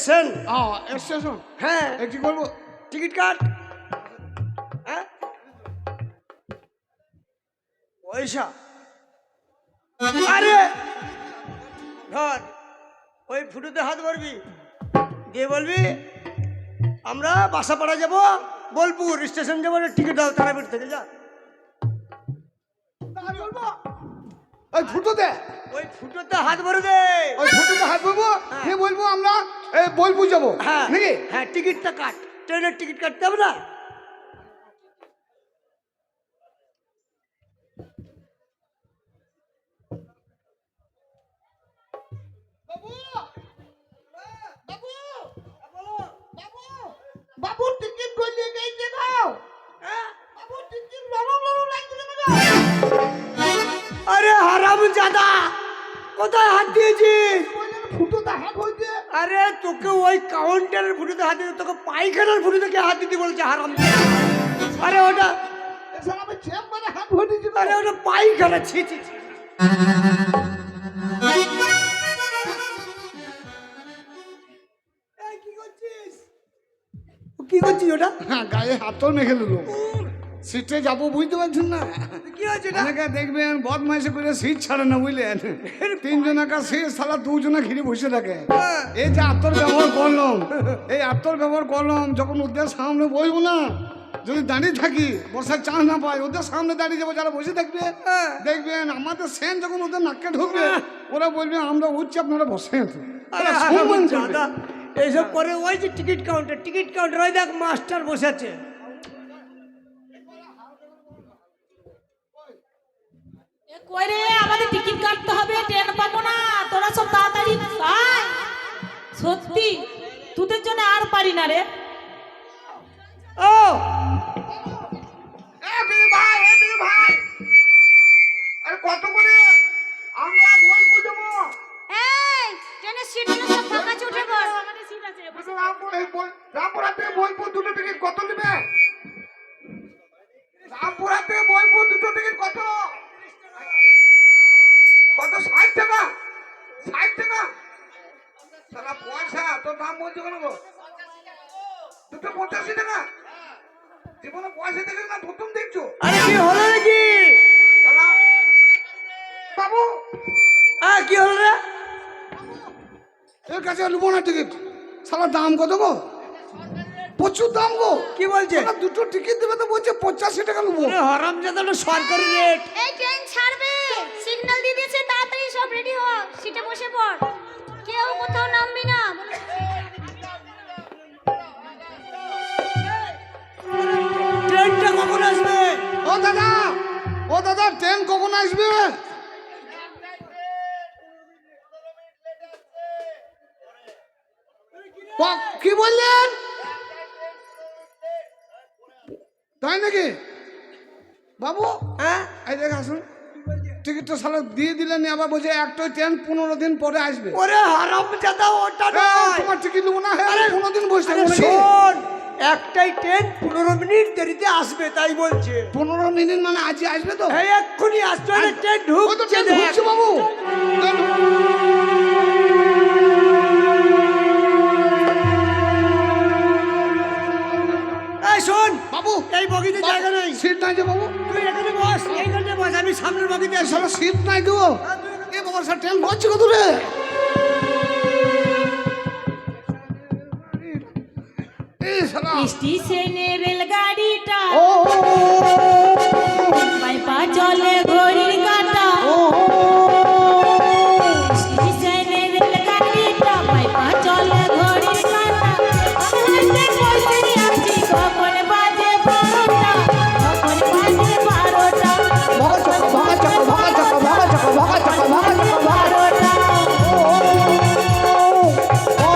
Station. Station. হ্যাঁ, কি করবো? টিকিট কাট। হ্যাঁ, পয়সা। আরে ধর, ওই ফুটোতে হাত ভরবি, দিয়ে বলবি আমরা বাসাপাড়া যাব, বোলপুর স্টেশন যাবো, টিকিট দাও তারাপীঠ থেকে। যা, ওই ফুটোতে, ওই ফুটোতে হাত ভরে দে। ওই ফুটোতে হাত ভরবো, দিয়ে বলবো আমরা বোলপুর যাবো। হ্যাঁ নাকি? হ্যাঁ, টিকিটটা কাট, ট্রেনের টিকিট কাটতে হবে না? বাবু টিকিট করলে গেই দেখাও। বাবু টিকিট নরম নরম লাগছে না। আরে হারাম জাদা, কোথায় হাত দিয়েছিস? ফুটোতে হাত হইছে। আরে তোকে ওই কাউন্টারের ফুটোতে হাত দিতে, তোকে পায়খানার ফুটোতে কে হাত দিতে বলছে হারাম জাদা? আরে ওটা, এছাড়া আমি চেম্বারে হাত ভরেছি। আরে ওটা পায়খানা। ছি ছি ছি। এই, কি করছিস? কি করছিস ওটা? হ্যাঁ, গায়ে হাতও মেখে দিল। সিটে যাবো, বুঝতে পারছেন না? কি হয়েছে এটা? অনেকে দেখবেন বদমাইশি করে সিট ছাড়ে না, বুঝলেন? তিনজনাকার সিট সারা দুজনা ঘিরে বসে থাকে। এই যে আত্মর ব্যবহার করলাম, এই আত্মর ব্যবহার করলাম, যখন ওদের সামনে বসবো না, যদি দাঁড়িয়ে থাকি, বসার চান্স না পাই, ওদের সামনে দাঁড়িয়ে যাবো, যারা বসে থাকবে দেখবেন আমাদের সেন যখন ওদের নাকে ঢুকবে, ওরা বলবে আমরা উঠছি, আপনারা বসে। আরে হারাম জাদা, এইসব করে। ওই যে টিকিট কাউন্টার, টিকিট কাউন্টার, ওই দেখ মাস্টার বসে আছে। কই রে, আমাদের টিকিট কাটতে হবে, ট্রেন পাবো না, তোরা সব তাড়াতাড়ি আয়। সত্যি তোদের জন্য আর পারি না রে। ও ভাই, ভাই, আরে কত করে আমরা বোলপুর যাবো? এই ট্রেনের সিটগুলো সব ফাঁকা আছে, উঠে পড়। আমাদের সিট আছে। রামপুরা থেকে বোলপুর দুটো টিকিট কত নেবে? রামপুরা থেকে বোলপুর দুটো টিকিট কত? কত? 60 টাকা। 60 টাকা সারা পয়সা। তোর দাম বলছো কেন গো? দুটো 85 টাকা। জীবনে পয়সা দেখে না প্রথম দেখছো? আরে কি হলো নাকি? বাবু, কি হলো রে? এর কাছে নেবো না টিকিট। সারা দাম কত গো? প্রচুর দাম গো। কি বলছে? দুটো টিকিট দেবে তো বলছে 85 টাকা নেবো। হারাম জাদা, সরকারি রেট। এই ট্রেন ছাড়বে, সিগন্যাল দিয়ে দিয়েছে, তাড়াতাড়ি সব রেডি হ, সিটে বসে পড়, কেউ কোথাও নামবি না। ট্রেনটা কখন আসবে? ও দাদা, ট্রেন কখন আসবে? কি বললেন? তাই নাকি বাবু? হ্যাঁ, এই দেখ আসুন, টিকিটটা সালা দিয়ে দিলেন, আবার বলছে একটাই ট্রেন 15 দিন পরে আসবে। ওরে হারাম জাদা, ওটা নয়। তোমার টিকিট নেবো না। হ্যাঁ, 15 দিন বসে আরে শোন, একটাই ট্রেন 15 মিনিট দেরিতে আসবে, তাই বলছে। 15 মিনিট মানে আজ আসবে তো? এই এক্ষুনি আসবে, ট্রেন ওই তো ঢুকছে, ট্রেন দেখ। ঢুকছে বাবু। এই শোন বাবু, এই বগিতে জায়গা নেই, সিট নাই যে বাবু। তুই এখানে বস, এইখানে বস, আমি সামনের বগিতে আসি। সালা সিট নাই গো। এ বাবা, স্যার ট্রেন বসছে কত রে? এই সালা স্টেশনে রেলগাড়িটা ও পাইপা চলে ঘড়ির কাঁটা। স্টেশনে রেলগাড়িটা পাইপা চলে ঘড়ির কাঁটা। হাতে কইতে আছি কখন বাজে 12টা, কখন বাজে 12টা, ভাগা চাকা, ভাগা চাকা, ভাগা চাকা, ভাগা চাকা, ভাগা চাকা, ভাগা চাকা, ভাগা চাকা। 12টা। ও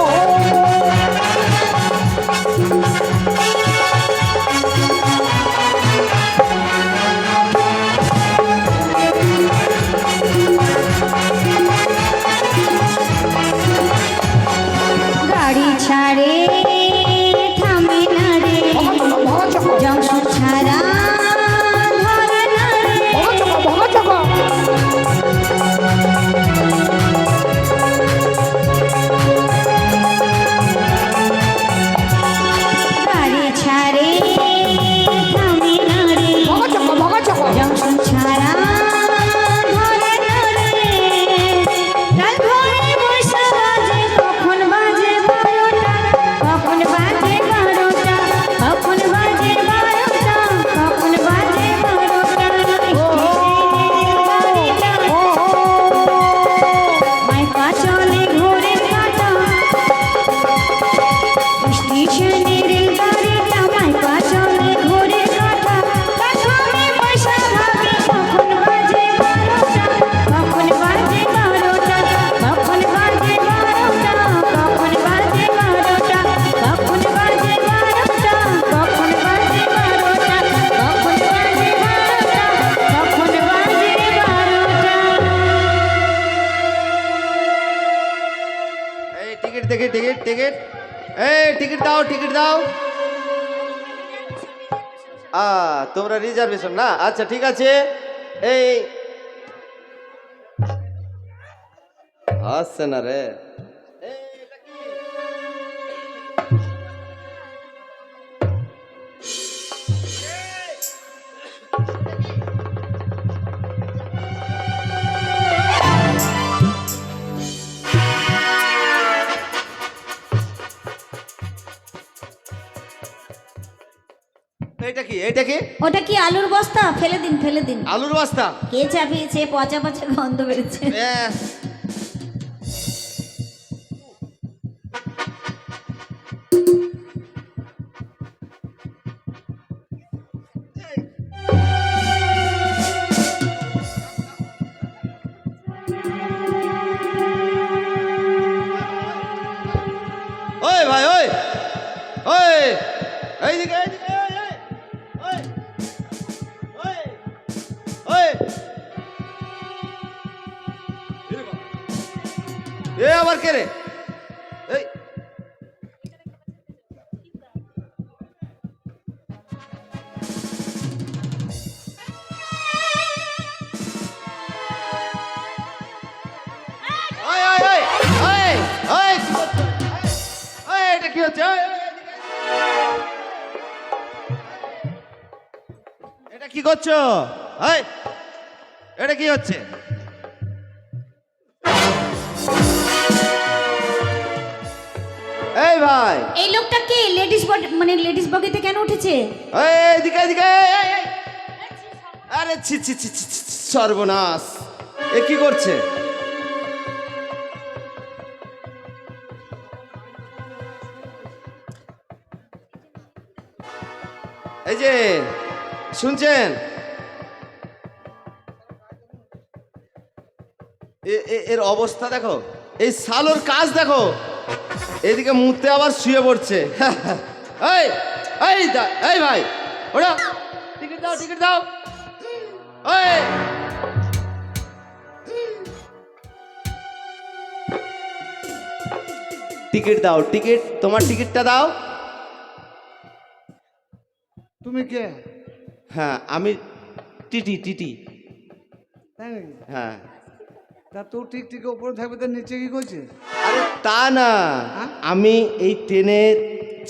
টিকিট টিকিট এই টিকিট দাও টিকিট দাও। তোমরা রিজার্ভেশন না, আচ্ছা ঠিক আছে। এই আসছে না রে, এটা কি এটা কি? ওটা কি আলুর বস্তা? ফেলে দিন ফেলে দিন। আলুর বস্তা? কে চাপিয়েছে? পচা পচা গন্ধ বেরোচ্ছে। ব্যাস। ওই ভাই ওই ওই এইদিকে এইদিকে ওই ওই ওই এ আবার কে রে? এই ওই ওই ওই ওই ওই ওই এটা কি হচ্ছে? এটা কি করছো? এই এটা কি হচ্ছে? এই ভাই এই লোকটা কে? লেডিস মানে লেডিস বগিতে কেন উঠেছে? এদিকে এদিকে আরে ছি ছি ছি ছি ছি, সর্বনাশ! এ কি করছে? এই যে শুনছেন, এর অবস্থা দেখো, এই শালোর কাজ দেখো, এদিকে মুতে আবার শুয়ে পড়ছে। এই এই এই ভাই ওরা টিকিট দাও টিকিট দাও। ওই টিকিট দাও টিকিট, তোমার টিকিটটা দাও। তুমি কে? হ্যাঁ আমি টিটি টিটি। তাই নাকি? হ্যাঁ তা তোর ঠিক ঠিক উপরে থাকবে, তার নিচে কি করছে? আরে তা না, আমি এই ট্রেনের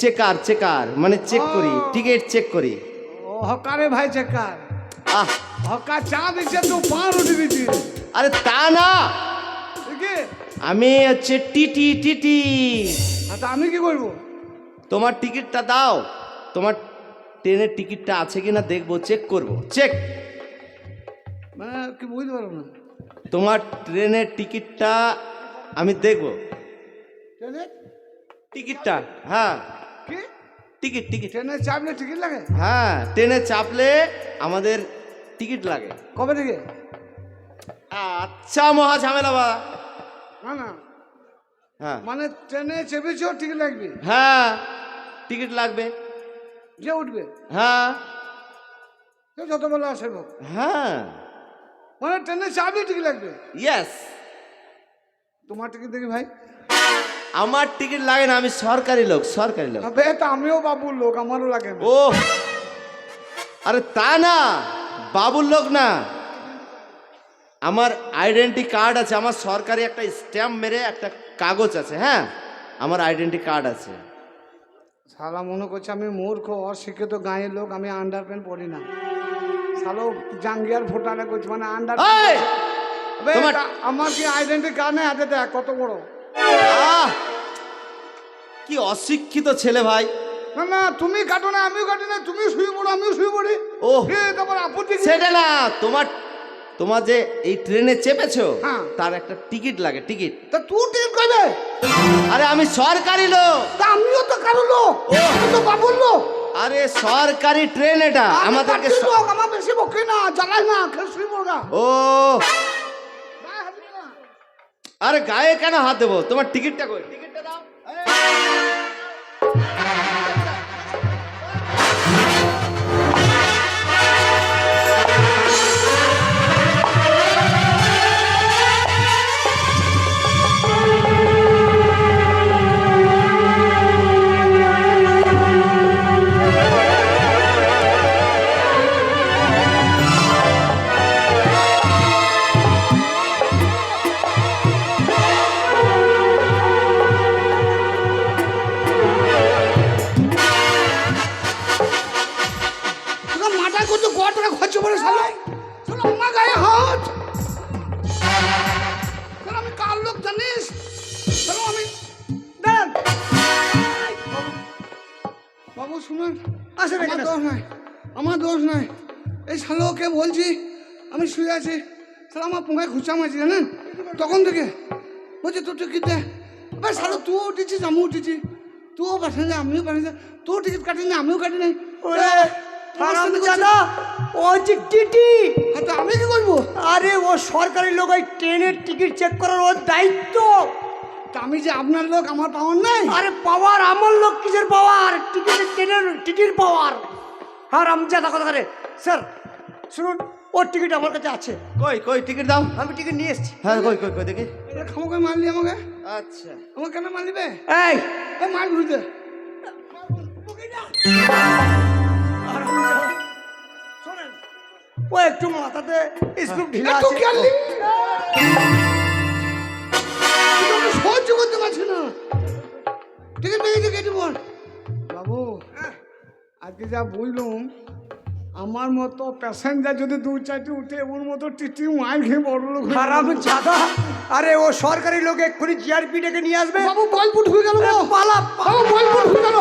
চেকার চেকার মানে চেক করি, টিকিট চেক করি। ও হকারে ভাই চেকার। আহ হকার চা দিচ্ছে তো পান উঠে দিচ্ছি। আরে তা না, ঠিক আমি হচ্ছে টিটি টিটি। আচ্ছা আমি কি করবো? তোমার টিকিটটা দাও, তোমার ট্রেনের টিকিটটা আছে কিনা দেখবো, চেক করব, চেক। মানে কি বুঝতে পারবো না। তোমার ট্রেনের টিকিটটা আমি দেখব। ট্রেনে টিকিটটা? হ্যাঁ কি? Ticket ticket. ট্রেনে চাপলে টিকিট লাগে? হ্যাঁ ট্রেনে চাপলে আমাদের টিকিট লাগে। কবে থেকে? আচ্ছা মহা ঝামেলা বা। না না, হ্যাঁ মানে ট্রেনে চেপেছ টিকিট লাগবে? হ্যাঁ টিকিট লাগবে। যে উঠবে হ্যাঁ সে যত বেলা আসে হোক, হ্যাঁ মানে ট্রেনে চাপলে টিকিট লাগবে? ইয়েস। তোমার টিকিট দেখি ভাই। আমার টিকিট লাগে না, আমি সরকারি লোক, সরকারি লোক। বে তা আমিও বাবুর লোক, আমারও লাগে না। ও আরে তা না, বাবুর লোক না, আমার আইডেন্টি কার্ড আছে, আমার সরকারি একটা স্ট্যাম্প মেরে একটা কাগজ আছে। হ্যাঁ আমার আইডেন্টি কার্ড আছে। শালা মনে করছে আমি মূর্খ অশিক্ষিত গাঁয়ের লোক, আমি আন্ডার প্যান্ট পরি না। শালো জাঙ্গিয়ার ফোটানো করছে, মানে আন্ডার। এই! তোমার- আমার কি আইডেন্টি কার্ড নেই হাতে? দেখ কত বড়। আহ! কি অশিক্ষিত ছেলে ভাই। না না তুমি কাটো না, আমিও কাটি না, তুমি শুয়ে পড়ো আমিও শুয়ে পড়ি। ও তারপর আপত্তি কি? সেটা না, তোমার যে এই ট্রেনে চেপেছো হ্যাঁ। তার একটা টিকিট লাগে, টিকিট। তা তুই টিকিট কবে? আরে আমি সরকারি লোক। তা আমিও তো কারো লোক, আমি তো বাবুর লোক। আরে সরকারি ট্রেন এটা, আমাদেরকে কাটির লোক, আমার বেশি বকে না, জ্বালাই না, খেয়ে শুয়ে পড়গা। ও আরে গায়ে কেন হাত দেবো? তোমার টিকিটটা কই? টিকিটটা দাও। করে শালা শালা আমার গায়ে হাত শালা আমি কার লোক জানিস শালা আমি দাঁড়ান বাবু শুনুন আসেন আমার এখানে। দোষ নাই আমার দোষ নাই এই শালোকে বলছি আমি শুয়ে আছি শালা আমার পোঙায় খুঁচা মারছি জানেন তখন থেকে বলছি তোর টিকিট দে এবার শালো তুইও উঠেছিস আমিও উঠেছি তুইও প্যাসেঞ্জার আমিও প্যাসেঞ্জার তোর টিকিট কাটিনি আমিও কাটি নাই ওরে হারামজাদা ও যে টিটি হ্যাঁ তো আমি কি করবো আরে ও সরকারি লোক ওই ট্রেনের টিকিট চেক করার ওর দায়িত্ব তা আমি যে আপনার লোক আমার পাওয়ার নাই আরে পাওয়ার আমার লোক কিসের পাওয়ার টিকিটের ট্রেনের টিকিট পাওয়ার হারামজাদা কথা করে স্যার শুনুন ওর টিকিট আমার কাছে আছে কই কই টিকিট দাও আমি টিকিট নিয়ে এসেছি হ্যাঁ কই কই কই দেখি এটা খামোকে মারলি আমাকে আচ্ছা আমাকে কেন মারলি বে এই এ মার ঘুরতে হারামজাদা, শোনেন ও একটু মাথাতে স্ক্রু ঢিলা এত আছে গেলি সহ্য করতে পারছি না টিকিট পেয়েছি কেটে বল বাবু আজকে যা বুঝলাম আমার মতো প্যাসেঞ্জার যদি দু চারটি উঠে ওর মতো টিটি মাইল খেয়ে বড় লোক হয়ে হারাম জাদা আরে ও সরকারি লোক এক্ষুনি জিআরপি ডেকে নিয়ে আসবে বাবু বলপুট হয়ে গেল পালা বাবু বলপুট হয়ে গেল